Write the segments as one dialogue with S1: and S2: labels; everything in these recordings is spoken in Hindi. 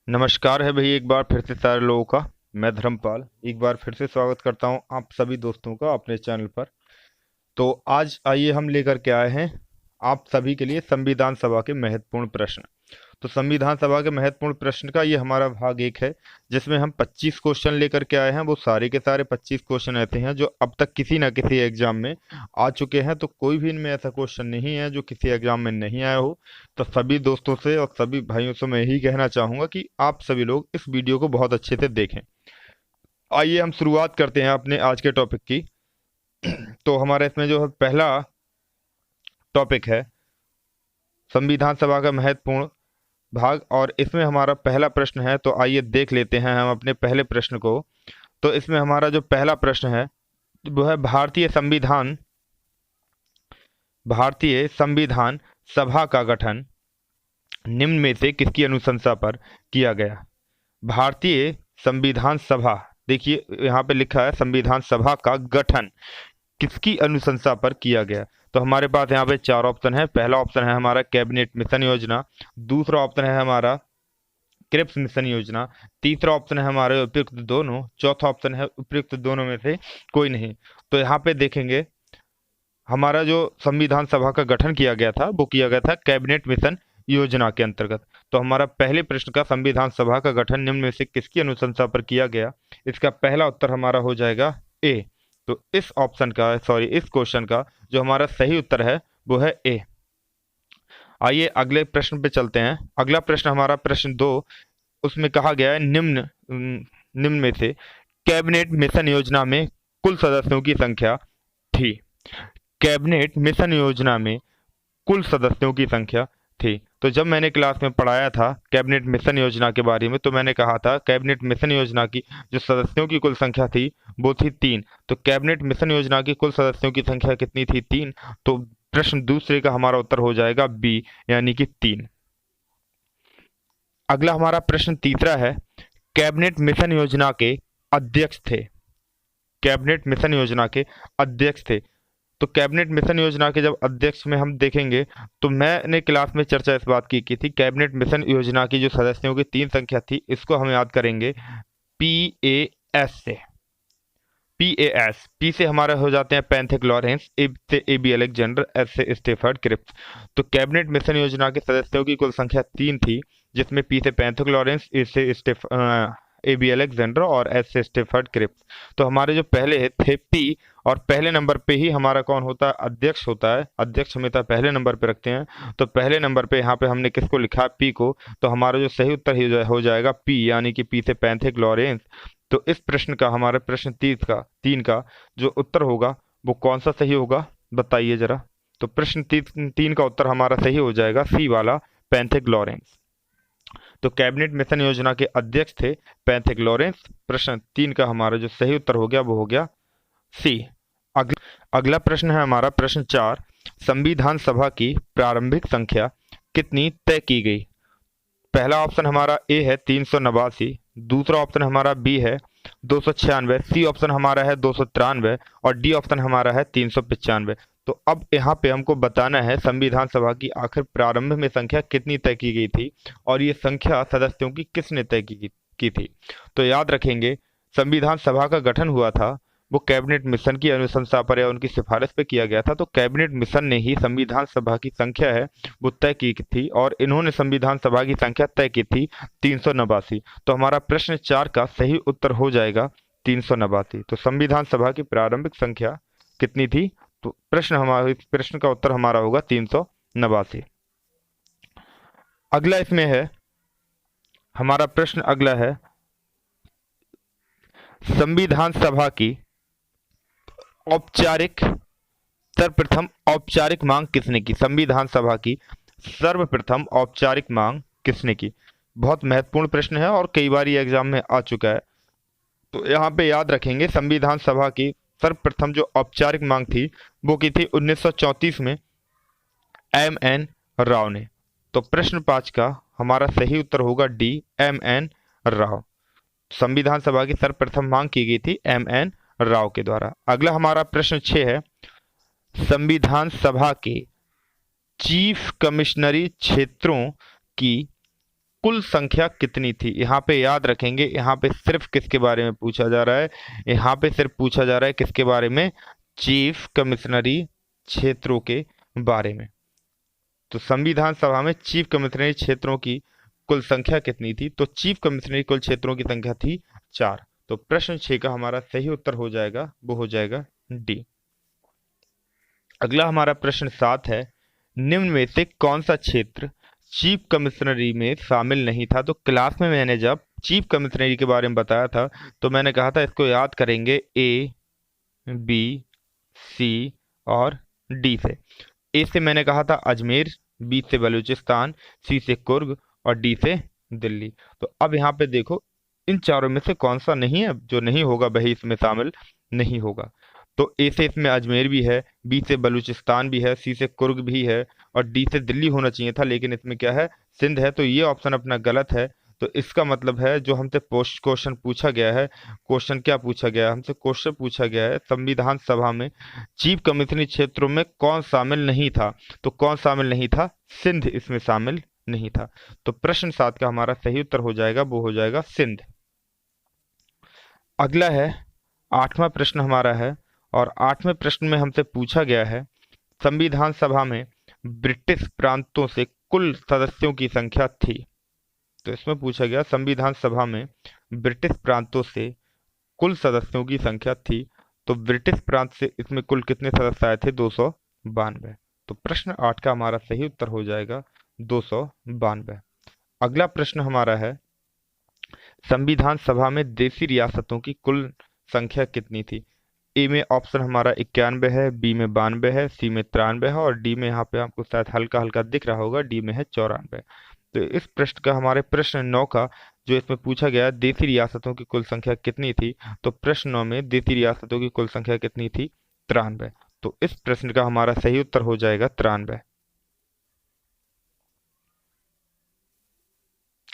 S1: नमस्कार है भाई, एक बार फिर से सारे लोगों का। मैं धर्मपाल एक बार फिर से स्वागत करता हूं आप सभी दोस्तों का अपने चैनल पर। तो आज आइए हम लेकर के आए हैं आप सभी के लिए संविधान सभा के महत्वपूर्ण प्रश्न। तो संविधान सभा के महत्वपूर्ण प्रश्न का ये हमारा भाग एक है, जिसमें हम 25 क्वेश्चन लेकर के आए हैं। वो सारे के सारे 25 क्वेश्चन ऐसे हैं जो अब तक किसी ना किसी एग्जाम में आ चुके हैं। तो कोई भी इनमें ऐसा क्वेश्चन नहीं है जो किसी एग्जाम में नहीं आया हो। तो सभी दोस्तों से और सभी भाइयों से मैं यही कहना चाहूंगा कि आप सभी लोग इस वीडियो को बहुत अच्छे से देखें। आइए हम शुरुआत करते हैं अपने आज के टॉपिक की। तो हमारे इसमें जो है पहला टॉपिक है संविधान सभा का महत्वपूर्ण भाग, और इसमें हमारा पहला प्रश्न है। तो आइए देख लेते हैं हम अपने पहले प्रश्न को। तो इसमें हमारा जो पहला प्रश्न है वो है भारतीय संविधान सभा का गठन निम्न में से किसकी अनुशंसा पर किया गया। भारतीय संविधान सभा, देखिए यहाँ पे लिखा है संविधान सभा का गठन किसकी अनुशंसा पर किया गया। तो हमारे पास यहाँ पे चार ऑप्शन है। पहला ऑप्शन है हमारा कैबिनेट मिशन योजना, दूसरा ऑप्शन है हमारा क्रिप्स मिशन योजना, तीसरा ऑप्शन है हमारे उपयुक्त दोनों, चौथा ऑप्शन है उपयुक्त दोनों में से कोई नहीं। तो यहाँ पे देखेंगे हमारा जो संविधान सभा का गठन किया गया था वो किया गया था कैबिनेट मिशन योजना के अंतर्गत। तो हमारा पहले प्रश्न का संविधान सभा का गठन निम्न में से किसकी अनुशंसा पर किया गया, इसका पहला उत्तर हमारा हो जाएगा ए। तो इस क्वेश्चन का जो हमारा सही उत्तर है वो है ए। आइए अगले प्रश्न पे चलते हैं। अगला प्रश्न हमारा प्रश्न 2, उसमें कहा गया है निम्न में से कैबिनेट मिशन योजना में कुल सदस्यों की संख्या थी। कैबिनेट मिशन योजना में कुल सदस्यों की संख्या थी। तो जब मैंने क्लास में पढ़ाया था कैबिनेट मिशन योजना के बारे में, तो मैंने कहा था कैबिनेट मिशन योजना की जो सदस्यों की कुल संख्या थी वो थी 3। तो कैबिनेट मिशन योजना की कुल सदस्यों की संख्या कितनी थी? 3। तो प्रश्न दूसरे का हमारा उत्तर हो जाएगा बी, यानी कि 3। अगला हमारा प्रश्न तीसरा है कैबिनेट मिशन योजना के अध्यक्ष थे। कैबिनेट मिशन योजना के अध्यक्ष थे। तो कैबिनेट मिशन योजना के जब अध्यक्ष में हम देखेंगे, तो मैंने क्लास में चर्चा इस बात की थी कैबिनेट मिशन योजना की जो सदस्यों की 3 संख्या थी, इसको हम याद करेंगे PAS से। पी से हमारे हो जाते हैं पैंथिक लॉरेंस, ए से AB अलेक्जेंडर, एस से स्टेफर्ड क्रिप्स। तो कैबिनेट मिशन योजना के सदस्यों की कुल संख्या 3 थी, जिसमें पी से पैंथिक लॉरेंस, ए से AB अलेक्जेंडर और एस से स्टेफर्ड क्रिप्स। तो हमारे जो पहले थे पी, और पहले नंबर पे ही हमारा कौन होता है? अध्यक्ष होता है। अध्यक्ष हमेशा पहले नंबर पे रखते हैं। तो पहले नंबर पे यहाँ पे हमने किसको लिखा है? पी को। तो हमारा जो सही उत्तर हो जाएगा पी, यानी कि पी से पैंथिक लॉरेंस। तो इस प्रश्न का, हमारे प्रश्न 3 का जो उत्तर होगा वो कौन सा सही होगा, बताइए जरा। तो प्रश्न 3 का उत्तर हमारा सही हो जाएगा सी वाला, पैंथिक लॉरेंस। तो कैबिनेट मिशन योजना के अध्यक्ष थे पैंथिक लॉरेंस। प्रश्न 3 का हमारा जो सही उत्तर हो गया वो हो गया सी। अगला प्रश्न है हमारा प्रश्न 4, संविधान सभा की प्रारंभिक संख्या कितनी तय की गई। पहला ऑप्शन हमारा ए है 389, दूसरा ऑप्शन हमारा बी है 296, सी ऑप्शन हमारा है 293 और डी ऑप्शन हमारा है 395। तो अब यहाँ पे हमको बताना है संविधान सभा की आखिर प्रारंभ में संख्या कितनी तय की गई थी, और ये संख्या सदस्यों की किसने तय की थी। तो याद रखेंगे संविधान सभा का गठन हुआ था वो कैबिनेट मिशन की अनुशंसा पर या उनकी सिफारिश पे किया गया था। तो कैबिनेट मिशन ने ही संविधान सभा की संख्या है वो तय की थी, और इन्होंने संविधान सभा की संख्या तय की थी 389। तो हमारा प्रश्न 4 का सही उत्तर हो जाएगा 389। तो संविधान सभा की प्रारंभिक संख्या कितनी थी? तो प्रश्न का उत्तर हमारा होगा 389। अगला इसमें है हमारा प्रश्न, अगला है संविधान सभा की सर्वप्रथम औपचारिक मांग किसने की। संविधान सभा की सर्वप्रथम औपचारिक मांग किसने की। बहुत महत्वपूर्ण प्रश्न है और कई बार ये एग्जाम में आ चुका है। तो यहाँ पे याद रखेंगे संविधान सभा की सर्वप्रथम जो औपचारिक मांग थी वो की थी 1934 में MN राव ने। तो प्रश्न 5 का हमारा सही उत्तर होगा डी, MN राव। संविधान सभा की सर्वप्रथम मांग की गई थी MN राव के द्वारा। अगला हमारा प्रश्न 6 है संविधान सभा के चीफ कमिश्नरी क्षेत्रों की कुल संख्या कितनी थी। यहाँ पे याद रखेंगे, यहाँ पे सिर्फ किसके बारे में पूछा जा रहा है, यहाँ पे सिर्फ पूछा जा रहा है किसके बारे में, चीफ कमिश्नरी क्षेत्रों के बारे में। तो संविधान सभा में चीफ कमिश्नरी क्षेत्रों की कुल संख्या कितनी थी, तो चीफ कमिश्नरी कुल क्षेत्रों की संख्या थी 4। तो प्रश्न 6 का हमारा सही उत्तर हो जाएगा, वो हो जाएगा डी। अगला हमारा प्रश्न 7 है, निम्न में से कौन सा क्षेत्र चीफ कमिश्नरी में शामिल नहीं था। तो क्लास में मैंने जब चीफ कमिश्नरी के बारे में बताया था तो मैंने कहा था इसको याद करेंगे ए, बी, सी और डी से। ए से मैंने कहा था अजमेर, बी से बलूचिस्तान, सी से कुर्ग और डी से दिल्ली। तो अब यहाँ पे देखो इन चारों में से कौन सा नहीं है, जो नहीं होगा वही इसमें शामिल नहीं होगा। तो ए से इसमें अजमेर भी है, बी से बलूचिस्तान भी है, सी से कुर्ग भी है और डी से दिल्ली होना चाहिए था, लेकिन इसमें क्या है, सिंध है। तो ये ऑप्शन अपना गलत है। तो इसका मतलब है जो हमसे पोस्ट क्वेश्चन पूछा गया है, क्वेश्चन क्या पूछा गया है हमसे, क्वेश्चन पूछा गया है संविधान सभा में चीफ कमिश्नरी क्षेत्रों में कौन शामिल नहीं था। तो कौन शामिल नहीं था, सिंध इसमें शामिल नहीं था। तो प्रश्न 7 का हमारा सही उत्तर हो जाएगा, वो हो जाएगा सिंध। अगला है 8वां प्रश्न हमारा है, और 8वें प्रश्न में हमसे पूछा गया है संविधान सभा में ब्रिटिश प्रांतों से कुल सदस्यों की संख्या थी। तो इसमें पूछा गया संविधान सभा में ब्रिटिश प्रांतों से कुल सदस्यों की संख्या थी। तो ब्रिटिश प्रांत से इसमें कुल कितने सदस्य आए थे, 292। तो प्रश्न 8 का हमारा सही उत्तर हो जाएगा 292। अगला प्रश्न हमारा है संविधान सभा में देशी रियासतों की कुल संख्या कितनी थी। ए में ऑप्शन हमारा 91 है, बी में 92 है, सी में 93 है और डी में यहाँ पे आपको शायद हल्का हल्का दिख रहा होगा, डी में है 94। तो इस प्रश्न का हमारे प्रश्न 9 का जो इसमें पूछा गया देशी रियासतों की कुल संख्या कितनी थी, तो प्रश्न 9 में देशी रियासतों की कुल संख्या कितनी थी, 93। तो इस प्रश्न का हमारा सही उत्तर हो जाएगा 93।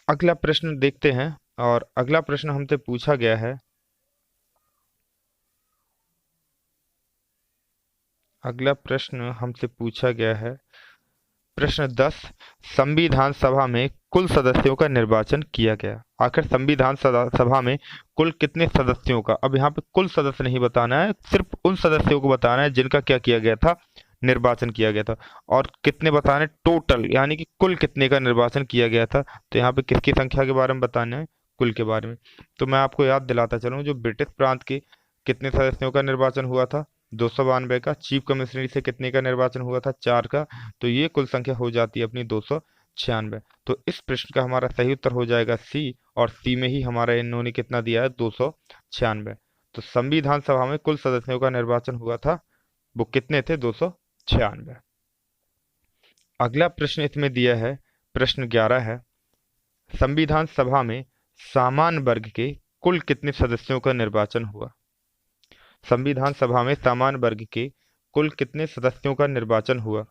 S1: अगला प्रश्न देखते हैं, और अगला प्रश्न हमसे पूछा गया है, अगला प्रश्न हमसे पूछा गया है प्रश्न 10, संविधान सभा में कुल सदस्यों का निर्वाचन किया गया। आखिर संविधान सभा में कुल कितने सदस्यों का, अब यहाँ पे कुल सदस्य नहीं बताना है, सिर्फ उन सदस्यों को बताना है जिनका क्या किया गया था, निर्वाचन किया गया था। और कितने बताने, टोटल यानी कि कुल कितने का निर्वाचन किया गया था। तो यहाँ पे किसकी संख्या के बारे में बताना है, कुल के बारे में। तो मैं आपको याद दिलाता चलूँ, जो ब्रिटिश प्रांत के कितने सदस्यों का निर्वाचन हुआ था, 292 का। चीफ कमिश्नरी से कितने का निर्वाचन हुआ था, 4 का। तो ये कुल संख्या हो जाती है अपनी 296। तो इस प्रश्न का हमारा सही उत्तर हो जाएगा सी, और सी में ही हमारा इन्होंने कितना दिया है, 296। तो संविधान सभा में कुल सदस्यों का निर्वाचन हुआ था, वो कितने थे, 296। अगला प्रश्न इसमें दिया है प्रश्न 11 है, संविधान सभा में सामान्य वर्ग के कुल कितने सदस्यों का निर्वाचन हुआ। संविधान सभा में सामान्य वर्ग के कुल कितने सदस्यों का निर्वाचन हुआ,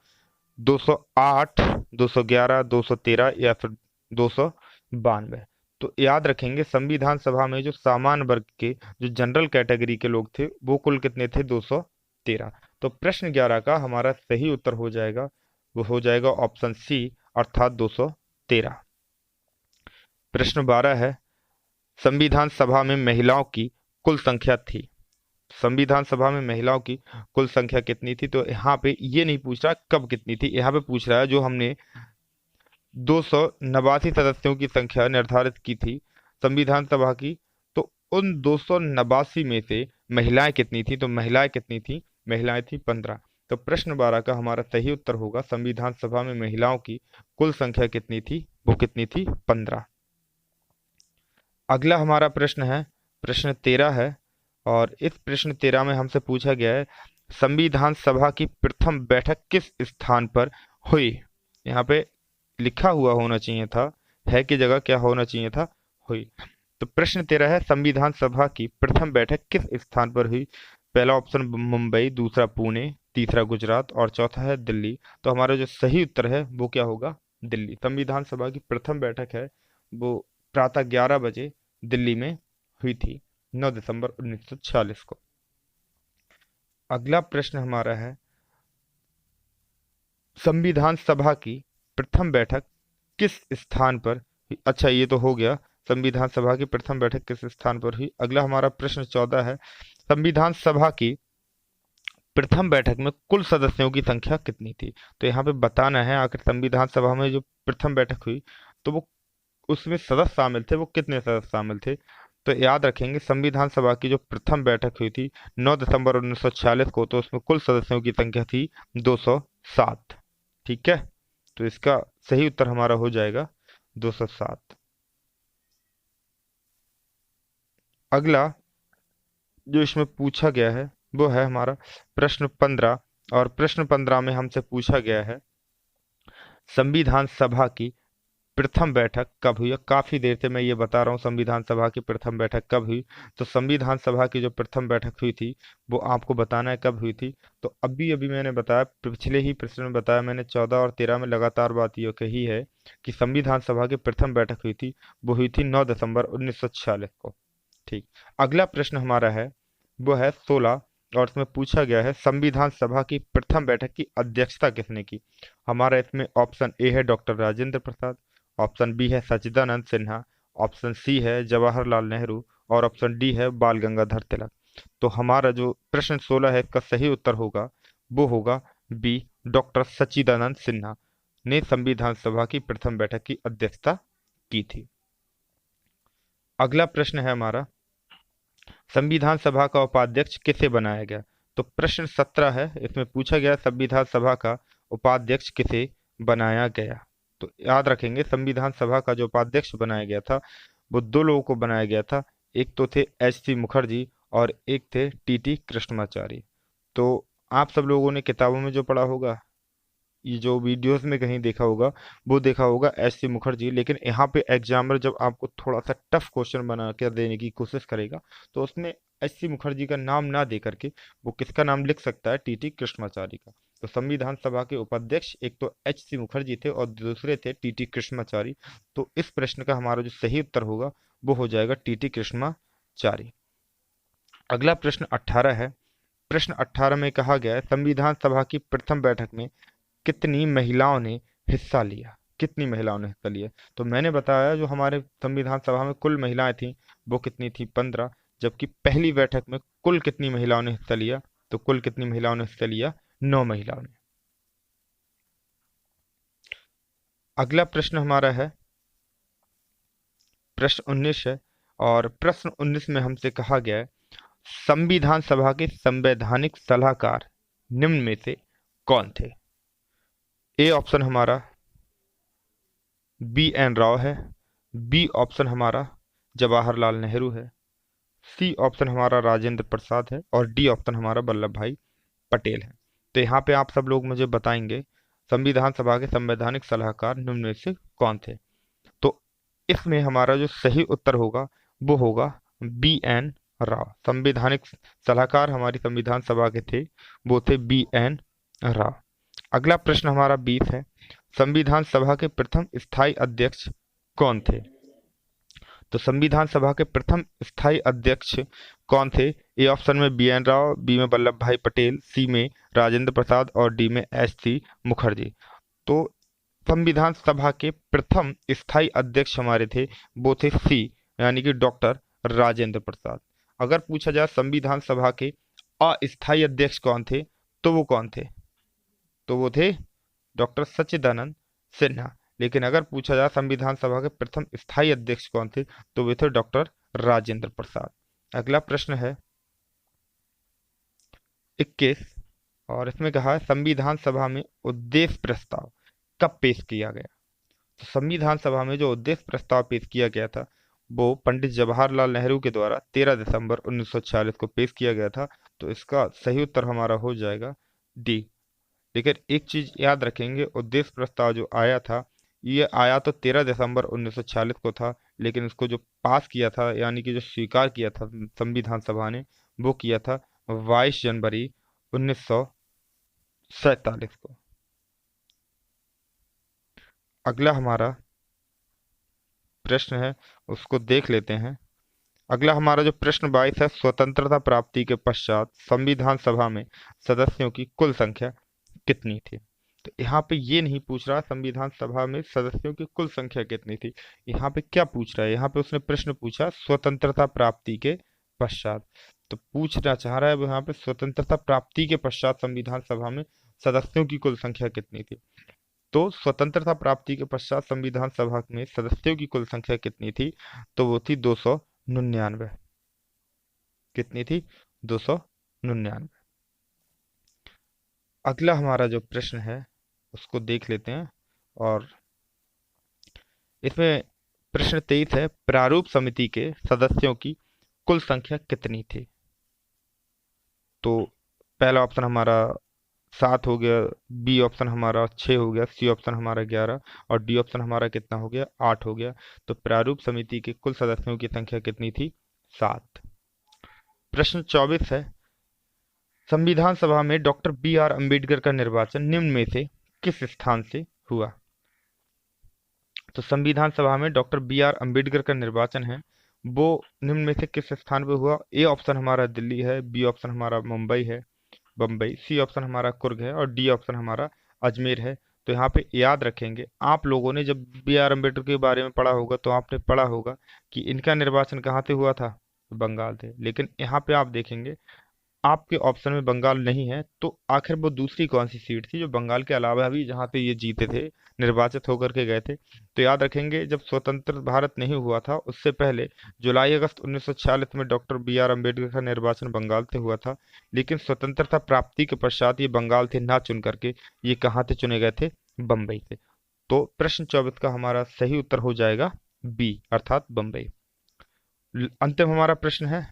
S1: 208, 211, 213 या फिर 292। तो याद रखेंगे संविधान सभा में जो सामान्य वर्ग के, जो जनरल कैटेगरी के लोग थे, वो कुल कितने थे, 213। तो प्रश्न 11 का हमारा सही उत्तर हो जाएगा, वो हो जाएगा ऑप्शन सी, अर्थात 213। प्रश्न 12 है, संविधान सभा में महिलाओं की कुल संख्या थी। संविधान सभा में महिलाओं की कुल संख्या कितनी थी। तो यहाँ पे ये नहीं पूछ रहा कब कितनी थी, यहाँ पे पूछ रहा है जो हमने 289 सदस्यों की संख्या निर्धारित की थी संविधान सभा की, तो उन 289 में से महिलाएं कितनी थी। तो महिलाएं कितनी थी, महिलाएं थी 15। तो प्रश्न 12 का हमारा सही उत्तर होगा संविधान सभा में महिलाओं की कुल संख्या कितनी थी, वो कितनी थी, 15। अगला हमारा प्रश्न है प्रश्न 13 है, और इस प्रश्न 13 में हमसे पूछा गया है संविधान सभा की प्रथम बैठक किस स्थान पर हुई। यहाँ पे लिखा हुआ होना चाहिए था, है की जगह क्या होना चाहिए था, हुई। तो प्रश्न 13 है संविधान सभा की प्रथम बैठक किस स्थान पर हुई। पहला ऑप्शन मुंबई, दूसरा पुणे, तीसरा गुजरात और चौथा है दिल्ली। तो हमारा जो सही उत्तर है वो क्या होगा, दिल्ली। संविधान सभा की प्रथम बैठक है वो प्रातः 11 बजे दिल्ली में हुई थी, 9 दिसंबर 1946 को। अगला प्रश्न हमारा है संविधान सभा की प्रथम बैठक किस स्थान पर अच्छा, ये तो हो गया। संविधान सभा की प्रथम बैठक किस स्थान पर हुई। अगला हमारा प्रश्न 14 है, संविधान सभा की प्रथम बैठक में कुल सदस्यों की संख्या कितनी थी। तो यहाँ पे बताना है आखिर संविधान सभा में जो प्रथम बैठक हुई तो वो उसमें सदस्य शामिल थे, वो कितने सदस्य शामिल थे। तो याद रखेंगे संविधान सभा की जो प्रथम बैठक हुई थी 9 दिसंबर 1946 को, तो उसमें कुल सदस्यों की संख्या थी 207। ठीक है, तो इसका सही उत्तर हमारा हो जाएगा 207। अगला जो इसमें पूछा गया है वो है हमारा प्रश्न 15। और प्रश्न 15 में हमसे पूछा गया है संविधान सभा की प्रथम बैठक कब हुई। और काफी देर से मैं ये बता रहा हूँ संविधान सभा की प्रथम बैठक कब हुई। तो संविधान सभा की जो प्रथम बैठक हुई थी वो आपको बताना है कब हुई थी। तो अभी अभी मैंने बताया, पिछले ही प्रश्न में बताया मैंने, 14 और 13 में लगातार बात ये कही है कि संविधान सभा की प्रथम बैठक हुई थी, वो हुई थी 9 दिसंबर 1946 को। ठीक। अगला प्रश्न हमारा है वो है 16। और इसमें पूछा गया है संविधान सभा की प्रथम बैठक की अध्यक्षता किसने की। हमारा इसमें ऑप्शन ए है doctor Rajendra Prasad, option B है सच्चिदानंद सिन्हा, ऑप्शन सी है जवाहरलाल नेहरू, और ऑप्शन डी है बाल गंगाधर तिलक। तो हमारा जो प्रश्न 16 है इसका सही उत्तर होगा वो होगा बी, डॉक्टर सच्चिदानंद सिन्हा ने संविधान सभा की प्रथम बैठक की अध्यक्षता की थी। अगला प्रश्न है हमारा संविधान सभा का उपाध्यक्ष किसे बनाया गया। तो प्रश्न 17 है, इसमें पूछा गया संविधान सभा का उपाध्यक्ष किसे बनाया गया। तो याद रखेंगे संविधान सभा का जो उपाध्यक्ष बनाया गया था वो दो लोगों को बनाया गया था। एक तो थे H.C. मुखर्जी और एक थे T.T. कृष्णमाचारी। तो आप सब लोगों ने किताबों में जो पढ़ा होगा, ये जो वीडियोस में कहीं देखा होगा, वो देखा होगा H.C. मुखर्जी। लेकिन यहाँ पे एग्जामिनर जब आपको थोड़ा सा टफ क्वेश्चन बना कर देने की कोशिश करेगा तो उसमें H.C. मुखर्जी का नाम ना दे करके वो किसका नाम लिख सकता है, T.T. कृष्णमाचारी का। तो संविधान सभा के उपाध्यक्ष एक तो H.C. मुखर्जी थे और दूसरे थे T.T. कृष्णमाचारी। तो इस प्रश्न का हमारा जो सही उत्तर होगा वो हो जाएगा T.T. कृष्णमाचारी। अगला प्रश्न 18 है। प्रश्न 18 में कहा गया है संविधान सभा की प्रथम बैठक में कितनी महिलाओं ने हिस्सा लिया। कितनी महिलाओं ने हिस्सा लिया। तो मैंने बताया जो हमारे संविधान सभा में कुल महिलाएं थी वो कितनी थी, 15। जबकि पहली बैठक में कुल कितनी महिलाओं ने हिस्सा लिया, तो कुल कितनी महिलाओं ने हिस्सा लिया, 9 महिलाओं ने। अगला प्रश्न हमारा है प्रश्न 19 है। और प्रश्न 19 में हमसे कहा गया है संविधान सभा के संवैधानिक सलाहकार निम्न में से कौन थे। ए ऑप्शन हमारा B.N. राव है, बी ऑप्शन हमारा जवाहरलाल नेहरू है, सी ऑप्शन हमारा राजेंद्र प्रसाद है, और डी ऑप्शन हमारा वल्लभ भाई पटेल है। तो यहाँ पे आप सब लोग मुझे बताएंगे संविधान सभा के संवैधानिक सलाहकार निम्न में से कौन थे। तो इसमें हमारा जो सही उत्तर होगा वो होगा B.N. राव। संवैधानिक सलाहकार हमारी संविधान सभा के थे वो थे B.N. राव। अगला प्रश्न हमारा 20 है संविधान सभा के प्रथम स्थायी अध्यक्ष कौन थे। तो संविधान सभा के प्रथम स्थायी अध्यक्ष कौन थे। ए ऑप्शन में B.N. राव, बी में वल्लभ भाई पटेल, सी में राजेंद्र प्रसाद और डी में H.C. मुखर्जी। तो संविधान सभा के प्रथम स्थायी अध्यक्ष हमारे थे वो थे सी, यानी कि डॉक्टर राजेंद्र प्रसाद। अगर पूछा जाए संविधान सभा के अस्थायी अध्यक्ष कौन थे तो वो कौन थे, तो वो थे डॉक्टर सच्चिदानंद सिन्हा। लेकिन अगर पूछा जाए संविधान सभा के प्रथम स्थायी अध्यक्ष कौन थे तो वे थे डॉक्टर राजेंद्र प्रसाद। अगला प्रश्न है 21। और इसमें कहा है संविधान सभा में उद्देश्य प्रस्ताव कब पेश किया गया। तो संविधान सभा में जो उद्देश्य प्रस्ताव पेश किया गया था वो पंडित जवाहरलाल नेहरू के द्वारा 13 दिसंबर 1946 को पेश किया गया था। तो इसका सही उत्तर हमारा हो जाएगा डी। लेकिन एक चीज याद रखेंगे, उद्देश्य प्रस्ताव जो आया था ये आया तो 13 दिसंबर 1946 को था, लेकिन इसको जो पास किया था यानी कि जो स्वीकार किया था संविधान सभा ने वो किया था 22 जनवरी 1947 को। अगला हमारा प्रश्न है उसको देख लेते हैं। अगला हमारा जो प्रश्न 22 है स्वतंत्रता प्राप्ति के पश्चात संविधान सभा में सदस्यों की कुल संख्या कितनी थी। तो यहाँ पे ये नहीं पूछ रहा संविधान सभा में सदस्यों की कुल संख्या कितनी थी। यहाँ पे क्या पूछ रहा है, यहाँ पे उसने प्रश्न पूछा स्वतंत्रता प्राप्ति के पश्चात। तो पूछना चाह रहा है वो यहाँ पे स्वतंत्रता प्राप्ति के पश्चात संविधान सभा में सदस्यों की कुल संख्या कितनी थी। तो स्वतंत्रता प्राप्ति के पश्चात संविधान सभा में सदस्यों की कुल संख्या कितनी थी, तो वो थी 299। कितनी थी? 299। अगला हमारा जो प्रश्न है उसको देख लेते हैं। और इसमें प्रश्न 23 है, प्रारूप समिति के सदस्यों की कुल संख्या कितनी थी। तो पहला ऑप्शन हमारा 7 हो गया, बी ऑप्शन हमारा 6 हो गया, सी ऑप्शन हमारा 11 और डी ऑप्शन हमारा कितना हो गया, 8 हो गया। तो प्रारूप समिति के कुल सदस्यों की संख्या कितनी थी? 7। प्रश्न 24 है, संविधान सभा में डॉक्टर बी आर अम्बेडकर का निर्वाचन निम्न में से किस स्थान से हुआ। तो संविधान सभा में डॉक्टर बी आर अम्बेडकर का निर्वाचन है वो निम्न में से किस स्थान पे हुआ। ए ऑप्शन हमारा दिल्ली है, बी ऑप्शन हमारा मुंबई है, बम्बई, सी ऑप्शन हमारा कुर्ग है और डी ऑप्शन हमारा अजमेर है। तो यहाँ पे याद रखेंगे, आप लोगों ने जब बी आर अम्बेडकर के बारे में पढ़ा होगा तो आपने पढ़ा होगा कि इनका निर्वाचन कहाँ से हुआ था, बंगाल थे। लेकिन यहाँ पे आप देखेंगे आपके ऑप्शन में बंगाल नहीं है, तो आखिर वो दूसरी कौन सी सीट थी जो बंगाल के अलावा भी जहाँ पे ये जीते थे, निर्वाचित होकर के गए थे। तो याद रखेंगे, जब स्वतंत्र भारत नहीं हुआ था उससे पहले जुलाई अगस्त 1946 में डॉक्टर बी आर अम्बेडकर का निर्वाचन बंगाल से हुआ था। लेकिन स्वतंत्रता प्राप्ति के पश्चात ये बंगाल से ना चुन करके ये कहाँ से चुने गए थे, बम्बई से। तो प्रश्न 24 का हमारा सही उत्तर हो जाएगा बी अर्थात बम्बई। अंतिम हमारा प्रश्न है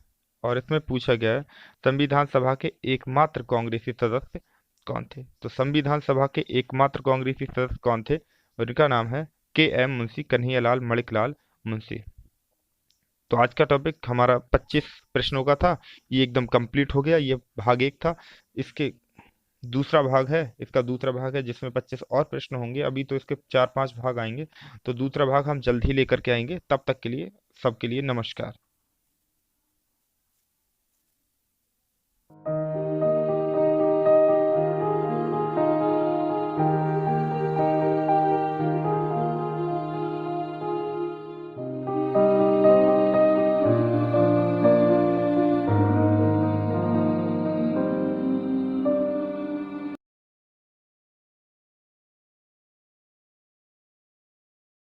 S1: और इसमें पूछा गया है, संविधान सभा के एकमात्र कांग्रेसी सदस्य कौन थे। तो संविधान सभा के एकमात्र कांग्रेसी सदस्य कौन थे, और इनका नाम है के एम मुंशी, कन्हैयालाल मणिकलाल मुंशी। तो आज का टॉपिक हमारा 25 प्रश्नों का था, ये एकदम कंप्लीट हो गया। ये भाग एक था, इसके दूसरा भाग है, इसका दूसरा भाग है जिसमें 25 और प्रश्न होंगे। अभी तो इसके 4-5 भाग आएंगे, तो दूसरा भाग हम जल्द ही लेकर के आएंगे। तब तक के लिए सबके लिए नमस्कार।